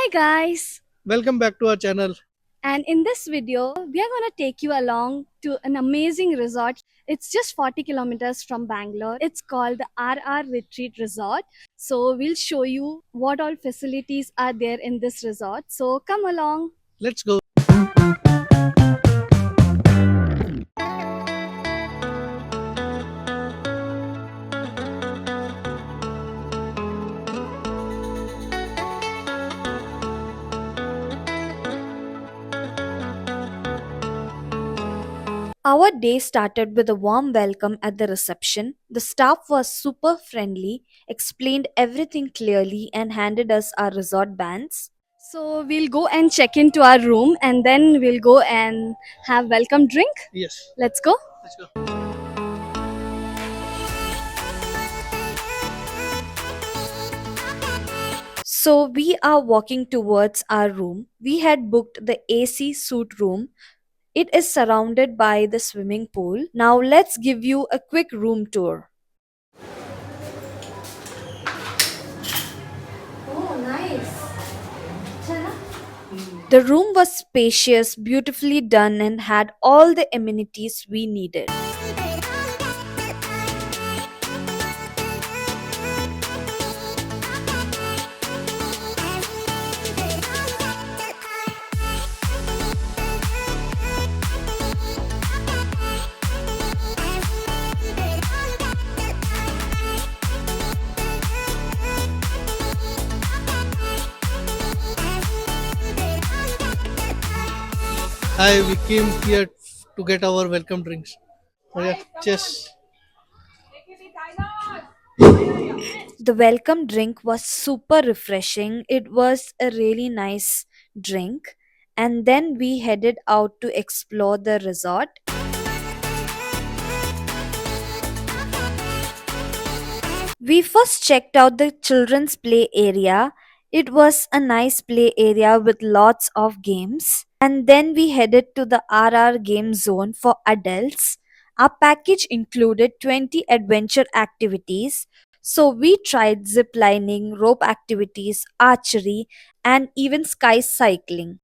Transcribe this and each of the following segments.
Hi guys! Welcome back to our channel. And in this video, we are going to take you along to an amazing resort. It's just 40 kilometers from Bangalore. It's called the RR Retreat Resort. So we'll show you what all facilities are there in this resort. So come along. Let's go. Our day started with a warm welcome at the reception. The staff was super friendly, explained everything clearly, and handed us our resort bands. So we'll go and check into our room and then we'll go and have welcome drink. Yes. Let's go. Let's go. So we are walking towards our room. We had booked the AC suite room. It is surrounded by the swimming pool. Now let's give you a quick room tour. Oh, nice. The room was spacious, beautifully done, and had all the amenities we needed. Hi, we came here to get our welcome drinks. Oh, yeah. Cheers. The welcome drink was super refreshing. It was a really nice drink. And then we headed out to explore the resort. We first checked out the children's play area. It was a nice play area with lots of games. And then we headed to the RR game zone for adults. Our package included 20 adventure activities. So we tried zip lining, rope activities, archery, and even sky cycling.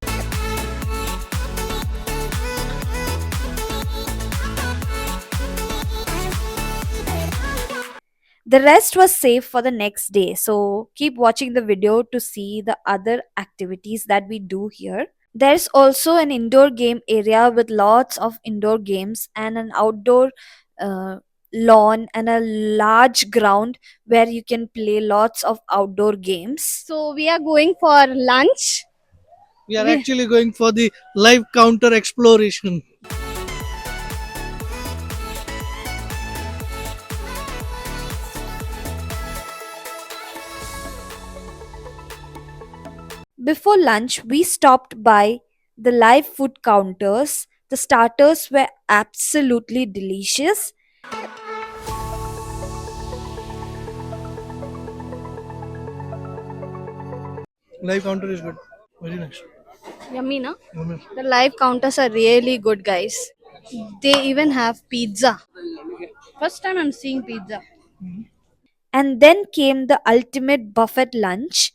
The rest was saved for the next day, so keep watching the video to see the other activities that we do here. There's also an indoor game area with lots of indoor games and an outdoor uh, lawn and a large ground where you can play lots of outdoor games. So we are going for lunch. We are We, actually going for the live counter exploration. Before lunch, we stopped by the live food counters. The starters were absolutely delicious. Live counter is good. Very nice. yummy, na? Yummy. The live counters are really good, guys. They even have pizza. First time I'm seeing pizza. And then came the ultimate buffet lunch.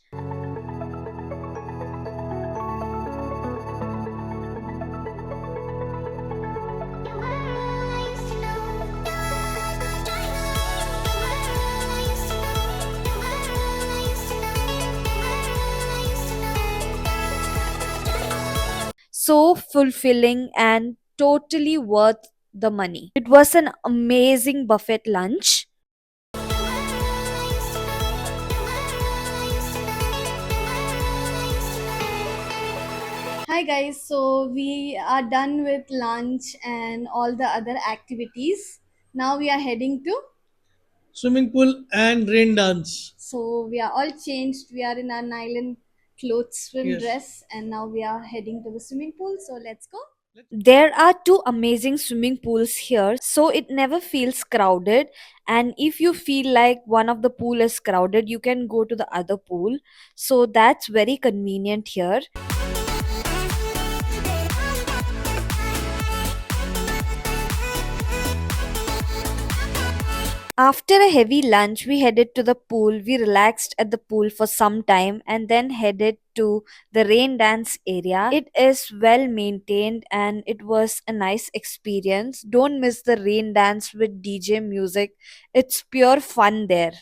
So fulfilling and totally worth the money. It was an amazing buffet lunch. Hi guys, so we are done with lunch and all the other activities. Now we are heading to. Swimming pool and rain dance. So we are all changed. We are in our nylon clothes swim Yes. dress and now we are heading to the swimming pool. So let's go. There are two amazing swimming pools here, so it never feels crowded. And if you feel like one of the pool is crowded, you can go to the other pool. So that's very convenient here. After a heavy lunch, we headed to the pool. We relaxed at the pool for some time and then headed to the rain dance area. It is well maintained and it was a nice experience. Don't miss the rain dance with DJ music, it's pure fun there.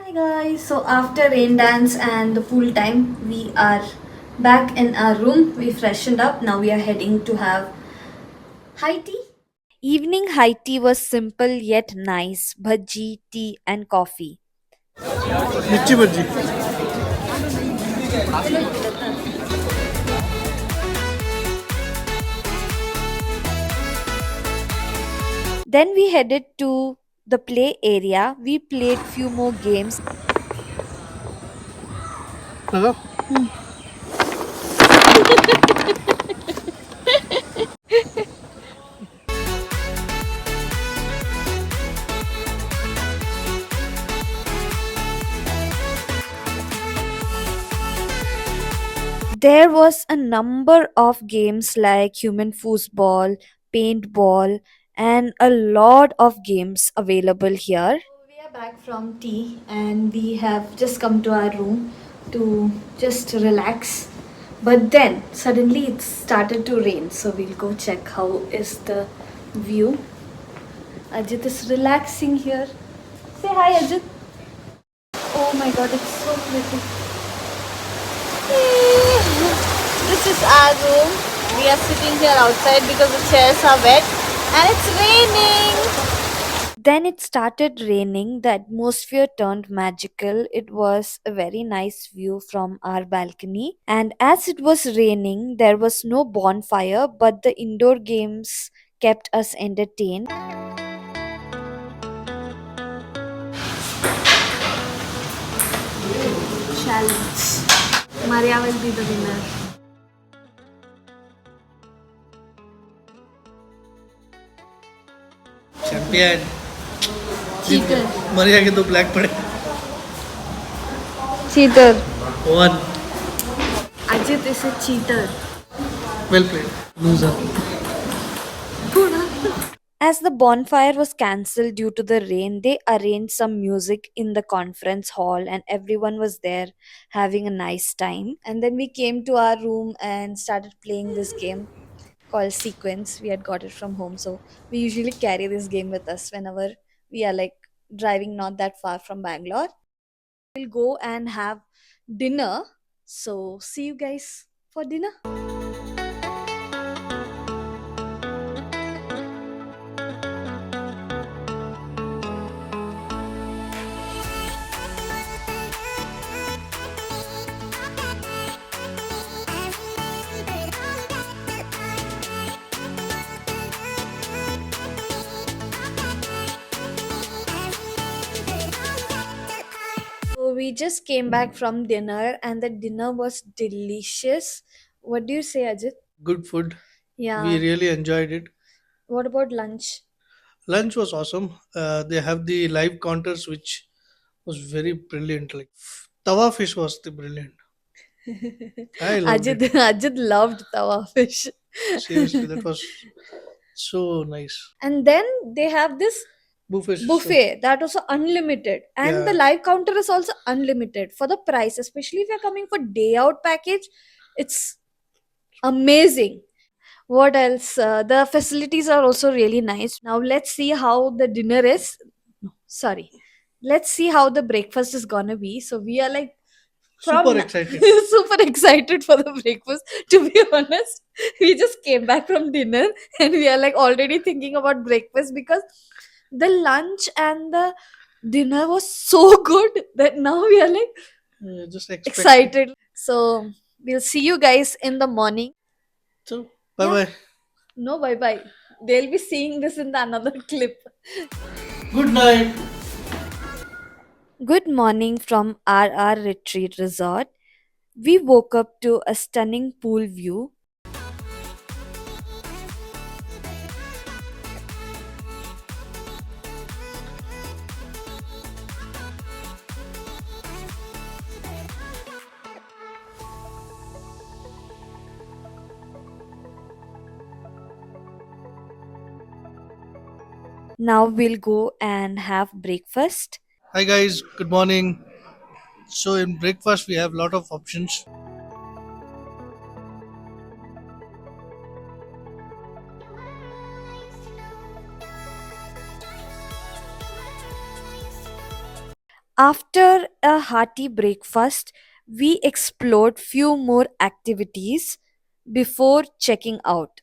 Hi guys, so after rain dance and the pool time, we are back in our room. We freshened up. Now we are heading to have high tea. Evening high tea was simple yet nice bhaji, tea, and coffee. Michi bhaji. Then we headed to the play area. We played few more games. Naga? There was a number of games like human foosball, paintball, and a lot of games available here. We are back from tea and we have just come to our room to just relax. But then suddenly it started to rain, so we'll go check how is the view. Ajit is relaxing here. Say hi, Ajit. Oh my god, it's so pretty. This is our room. We are sitting here outside because the chairs are wet and it's raining. Then it started raining. The atmosphere turned magical. It was a very nice view from our balcony. And as it was raining, there was no bonfire, but the indoor games kept us entertained. Challenge. Maria will be the winner. Champion. Cheater. Maria के दो black पड़े. Cheater. One. Ajit is a cheater. Well played. Loser. As the bonfire was cancelled due to the rain, they arranged some music in the conference hall, and everyone was there having a nice time. And then we came to our room and started playing this game called Sequence. We had got it from home, so we usually carry this game with us whenever we are like driving not that far from Bangalore. We'll go and have dinner. So, see you guys for dinner. So we just came back from dinner and the dinner was delicious. What do you say, Ajit? Good food. Yeah. We really enjoyed it. What about lunch? Lunch was awesome. They have the live counters, which was very brilliant. Like tawa fish was the brilliant. I loved Ajit, it. Ajit loved tawa fish. Seriously, that was so nice. And then they have this Buffet system. buffet that also unlimited, and the Yeah. live counter is also unlimited for the price. Especially if you're coming for day out package, it's amazing. What else? The facilities are also really nice. Now let's see how the dinner is. No, sorry. Let's see how the breakfast is gonna be. So we are like Super from excited. super excited for the breakfast. To be honest, we just came back from dinner and we are like already thinking about breakfast because the lunch and the dinner was so good that now we are like Just expected. excited. So we'll see you guys in the morning. So, bye bye. No, bye bye. They'll be seeing this in the another clip. Good night. Good morning from RR Retreat Resort. We woke up to a stunning pool view. Now we'll go and have breakfast. Hi guys, good morning. So in breakfast we have lot of options. After a hearty breakfast, we explored few more activities before checking out.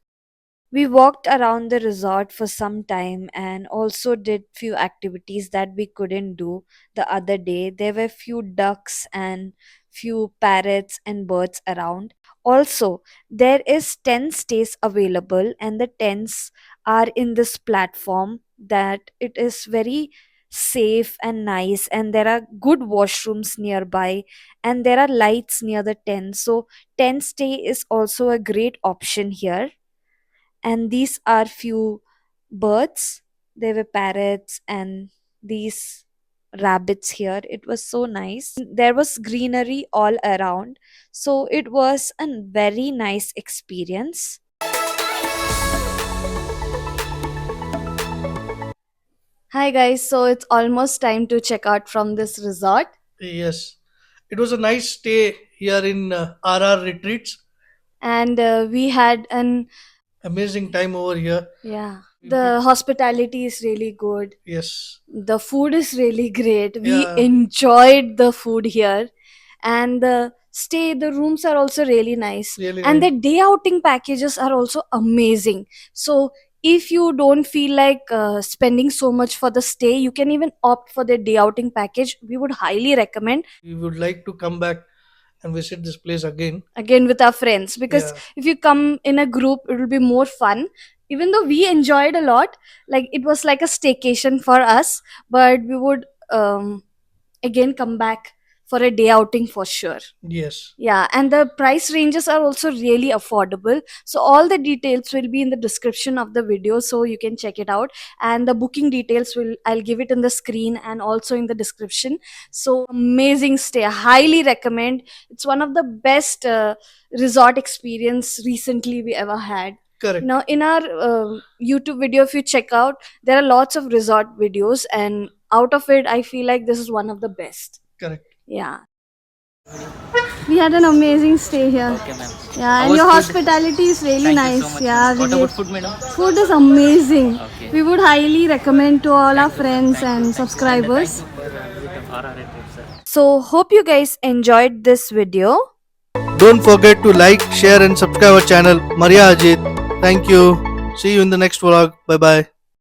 We walked around the resort for some time and also did few activities that we couldn't do the other day. There were few ducks and few parrots and birds around. Also, there is 10 stays available and the tents are in this platform that it is very safe and nice, and there are good washrooms nearby, and there are lights near the tent. So tent stay is also a great option here. And these are few birds. They were parrots and these rabbits here. It was so nice. There was greenery all around, so it was a very nice experience. Hi guys, so it's almost time to check out from this resort. Yes, it was a nice stay here in RR Retreats. And we had an Amazing time over here. yeah, the hospitality is really good. Yes, The food is really great. We Yeah. enjoyed the food here, and the rooms are also really nice. really And nice. the day outing packages are also amazing. So if you don't feel like spending so much for the stay, you can even opt for the day outing package. We would highly recommend, We would like to come back and visit this place again. again with our friends, because Yeah. if you come in a group it will be more fun. Even though we enjoyed a lot, like it was like a staycation for us, but we would again come back for a day outing for sure. Yes. Yeah, and the price ranges are also really affordable. So all the details will be in the description of the video, so you can check it out. And the booking details I'll give it in the screen and also in the description. So amazing stay. I highly recommend. It's one of the best resort experience recently we ever had. Correct. Now in our YouTube video, if you check out, there are lots of resort videos, and out of it, I feel like this is one of the best. Correct. Yeah. We had an amazing stay here. Okay, ma'am. Yeah, How and was your food? hospitality is really Thank nice. you so much. Yeah, What we about did. food, madam? Food is amazing. Okay. We would highly recommend to all our friends and subscribers. Thank you for visit RR Retreats, sir. So, hope you guys enjoyed this video. Don't forget to like, share, and subscribe our channel, Maria Ajit. Thank you. See you in the next vlog. Bye bye.